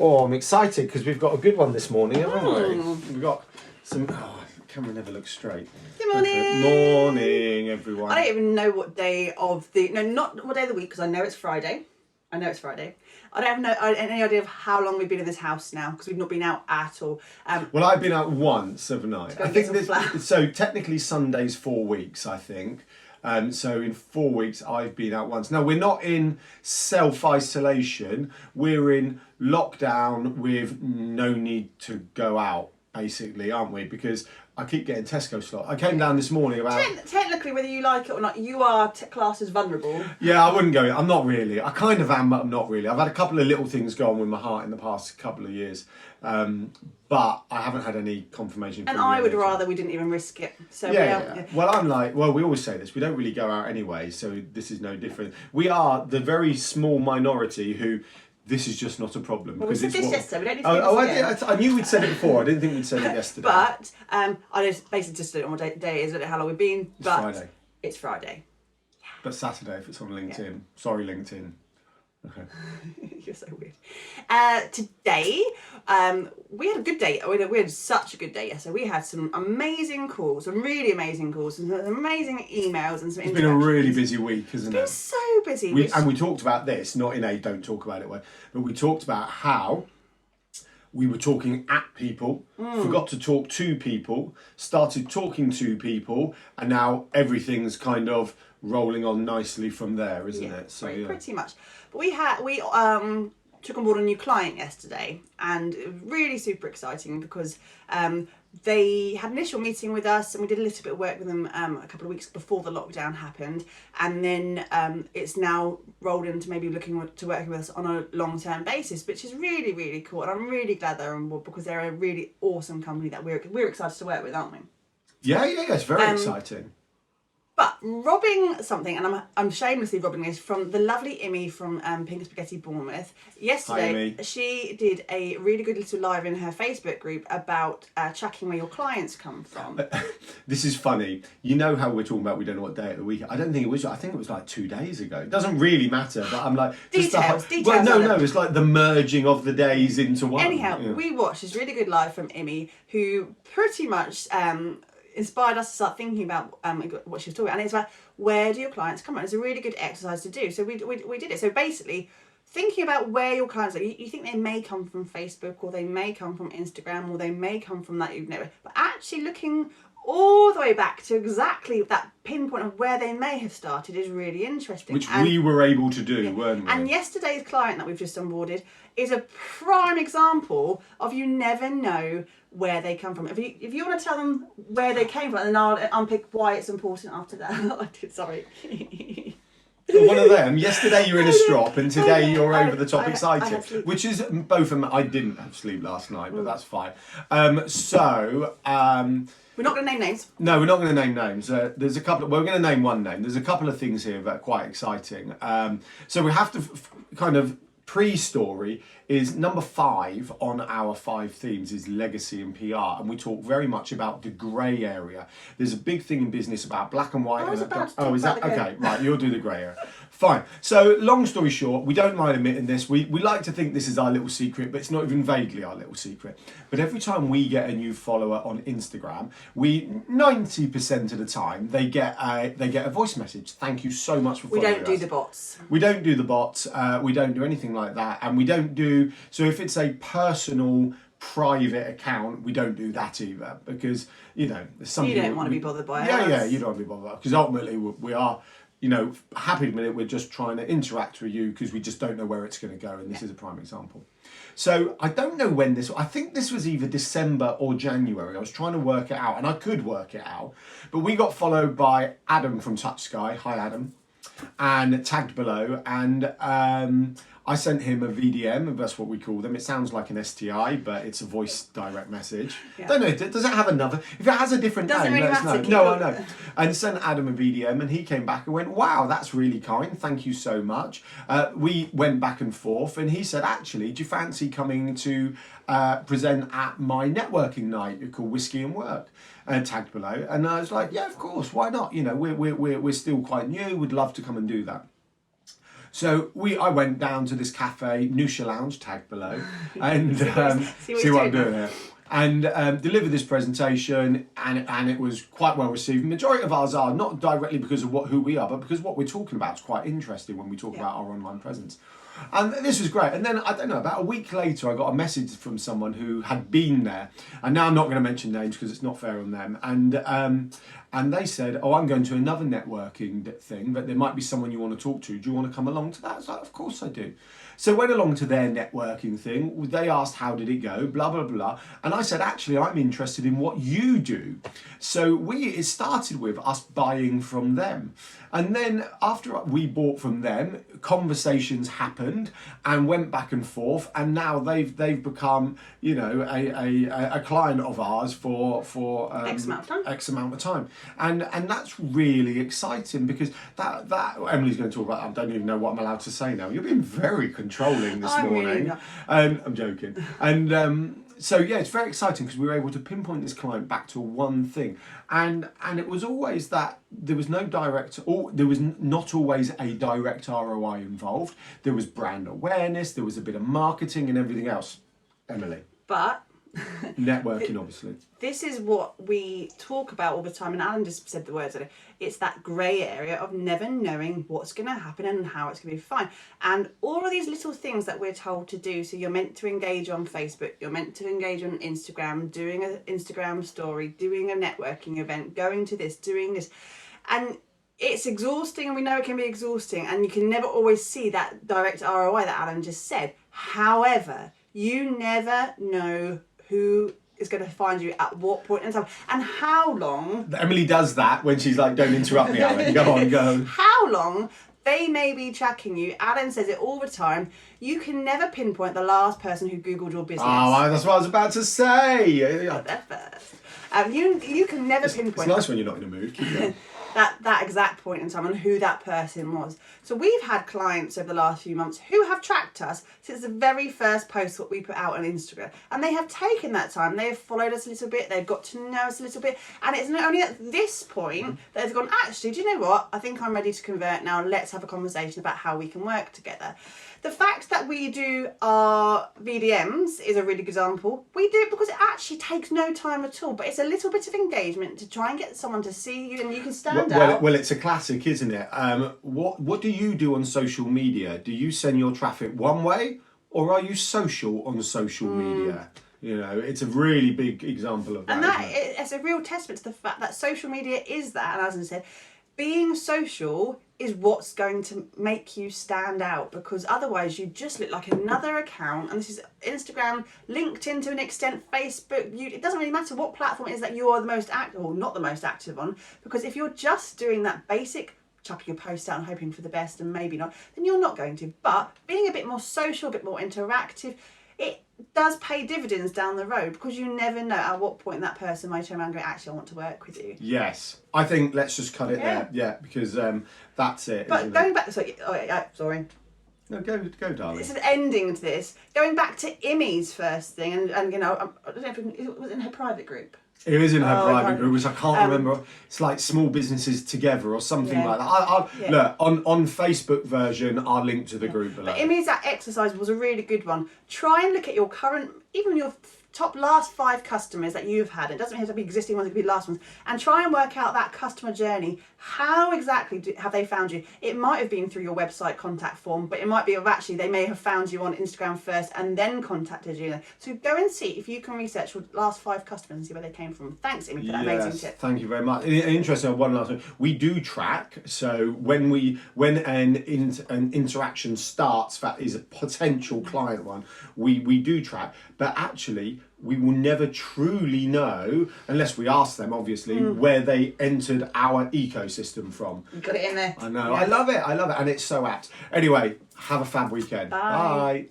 Oh, I'm excited because we've got a good one this morning, haven't we? We've got some... Oh, the camera never looks straight. Good morning. Morning, everyone. I don't even know what day of the... No, not what day of the week, because I know it's Friday. I don't have any idea of how long we've been in this house now, because we've not been out at all. Well, I've been out once, haven't I? I think this, so. Technically, Sunday's 4 weeks, I think. So in 4 weeks, I've been out once. Now, we're not in self-isolation. We're in lockdown with no need to go out, basically, aren't we? Because I keep getting Tesco slot. I came down this morning about... Technically, whether you like it or not, you are classed as vulnerable. Yeah, I wouldn't go. I'm not really. I kind of am, but I'm not really. I've had a couple of little things go on with my heart in the past couple of years. But I haven't had any confirmation. And I would rather we didn't even risk it. So yeah. Well, I'm like, well, we always say this. We don't really go out anyway, so this is no different. We are the very small minority who... This is just not a problem. Well, we said this yesterday. We don't need to I knew we'd said it before. I didn't think we'd said it yesterday. But I just basically just don't know what day it is. I don't know how long we've been. But Friday. It's Friday. But Saturday if it's on LinkedIn. Yeah. Sorry, LinkedIn. Okay. You're so weird. Today, we had a good day. We had such a good day yesterday. We had some amazing calls, some really amazing calls, some amazing emails, and some. It's been a really busy week, hasn't it? It's been so busy. And we talked about this, not in a don't talk about it way, but we talked about how we were talking at people, forgot to talk to people, started talking to people, and now everything's kind of rolling on nicely from there, isn't it? So pretty much. But we took on board a new client yesterday, and it was really super exciting because they had an initial meeting with us, and we did a little bit of work with them a couple of weeks before the lockdown happened, and then it's now rolled into maybe looking to working with us on a long-term basis, which is really, really cool. And I'm really glad they're on board because they're a really awesome company that we're excited to work with, aren't we? Yeah, it's very exciting. But robbing something, and I'm shamelessly robbing this from the lovely Imi from Pink Spaghetti Bournemouth. Yesterday, she did a really good little live in her Facebook group about tracking where your clients come from. This is funny. You know how we're talking about we don't know what day of the week. I don't think it was. I think it was like 2 days ago. It doesn't really matter. But I'm like details. Well, no. It's like the merging of the days into one. Anyhow, we watched this really good live from Imi, who pretty much. Inspired us to start thinking about what she was talking about, and it's about where do your clients come from. It's a really good exercise to do. So we did it. So basically, thinking about where your clients are, you think they may come from Facebook, or they may come from Instagram, or they may come from that you've never, but actually looking all the way back to exactly that pinpoint of where they may have started is really interesting. Which we were able to do, weren't we? And yesterday's client that we've just onboarded is a prime example of you never know where they come from. If you want to tell them where they came from, and then I'll unpick why it's important after that. Sorry. One of them. Yesterday you were in a strop, and today you're over the top excited. Which is both of them. I didn't have sleep last night, but that's fine. We're not going to name names. No, we're not going to name names. There's a couple. We're going to name one name. There's a couple of things here that are quite exciting. So we have to kind of pre-story is number 5 on our 5 themes is legacy and PR, and we talk very much about the grey area. There's a big thing in business about black and white. Is that okay? Right, you'll do the grey area. Fine. So long story short, we don't mind admitting this. We like to think this is our little secret, but it's not even vaguely our little secret. But every time we get a new follower on Instagram, 90% of the time they get a voice message. Thank you so much for following us. We don't do the bots. We don't do the bots. We don't do anything like that, and we don't do. So if it's a personal, private account, we don't do that either, because there's some. You don't want to be bothered by it. Yeah, you don't want to be bothered by it, because ultimately we are. Happy to admit it, we're just trying to interact with you because we just don't know where it's going to go, and this is a prime example. So I don't know when I think this was either December or January. I was trying to work it out, and I could work it out, but we got followed by Adam from Touch Sky. Hi, Adam. And tagged below, and I sent him a VDM, that's what we call them. It sounds like an STI, but it's a voice direct message. Yeah. Don't know, does it have another? If it has a different name, really let us know. matter. No, I know. And sent Adam a VDM, and he came back and went, wow, that's really kind, thank you so much. We went back and forth, and he said, actually, do you fancy coming to present at my networking night called Whiskey and Work? Tagged below, and I was like, yeah, of course, why not? We're still quite new, would love to come and do that. So I went down to this cafe, Nusha Lounge, tag below, and see what I'm doing here. And delivered this presentation, and it was quite well received. The majority of ours are not directly because of who we are, but because what we're talking about is quite interesting when we talk about our online presence. And this was great. And then, I don't know, about a week later, I got a message from someone who had been there. And now I'm not going to mention names because it's not fair on them. And they said, oh, I'm going to another networking thing, but there might be someone you want to talk to. Do you want to come along to that? I was like, of course I do. So I went along to their networking thing. They asked, how did it go? Blah, blah, blah. And I said, actually, I'm interested in what you do. So it started with us buying from them. And then after we bought from them, conversations happened and went back and forth. And now they've become, you know, a client of ours for X amount of time. And that's really exciting because that Emily's going to talk about. I don't even know what I'm allowed to say now. You're being very controlling this morning. Really not. I'm joking. And so yeah, it's very exciting because we were able to pinpoint this client back to one thing, and it was always that there was no direct, or there was not always a direct ROI involved. There was brand awareness, there was a bit of marketing and everything else. Emily, but networking, obviously. This is what we talk about all the time, and Alan just said the words. It's that grey area of never knowing what's going to happen and how it's going to be fine. And all of these little things that we're told to do. So you're meant to engage on Facebook, you're meant to engage on Instagram, doing an Instagram story, doing a networking event, going to this, doing this. And it's exhausting, and we know it can be exhausting, and you can never always see that direct ROI that Alan just said. However, you never know who is going to find you at what point in time and how long. Emily does that when she's like, don't interrupt me, Alan. Go on, go. How long they may be tracking you. Alan says it all the time. You can never pinpoint the last person who Googled your business. Oh, that's what I was about to say. You can never pinpoint. It's nice when you're not in a mood. Keep going. that exact point in time and who that person was. So we've had clients over the last few months who have tracked us since the very first post that we put out on Instagram, and they have taken that time, they have followed us a little bit, they've got to know us a little bit, and it's not only at this point that they've gone, actually, do you know what, I think I'm ready to convert now, let's have a conversation about how we can work together. The fact that we do our VDMs is a really good example. We do it because it actually takes no time at all, but it's a little bit of engagement to try and get someone to see you and you can stand out. Well, it's a classic, isn't it? What do you do on social media? Do you send your traffic one way, or are you social on social media? You know, it's a really big example of that. And it's a real testament to the fact that social media is that, and as I said, being social is what's going to make you stand out, because otherwise you just look like another account. And this is Instagram, LinkedIn to an extent, Facebook, it doesn't really matter what platform it is that you are the most active or not the most active on, because if you're just doing that basic chucking a post out and hoping for the best and maybe not, then you're not going to. But being a bit more social, a bit more interactive, it does pay dividends down the road, because you never know at what point that person might turn around and go, actually, I want to work with you. Yes. I think let's just cut it there. Yeah, because that's it. But going back, sorry. No, go, darling. It's an ending to this. Going back to Imi's first thing, and you know, I don't know if it was in her private group. It is in her private group, which I can't remember. It's like Small Businesses Together or something like that. Look, on Facebook version, I'll link to the group below. But Imi's that exercise was a really good one. Try and look at your current, even your top last 5 customers that you've had. It doesn't have to be existing ones, it could be last ones. And try and work out that customer journey. How exactly have they found you? It might have been through your website contact form, but it might be actually they may have found you on Instagram first and then contacted you. So go and see if you can research your last 5 customers and see where they came from. Thanks, Imi, for that amazing tip. Thank you very much. Interesting. One last one. We do track. So when an interaction starts that is a potential client one, we do track. But actually, we will never truly know, unless we ask them, obviously, where they entered our ecosystem from. You got it in there. I know. Yeah. I love it. And it's so apt. Anyway, have a fab weekend. Bye. Bye.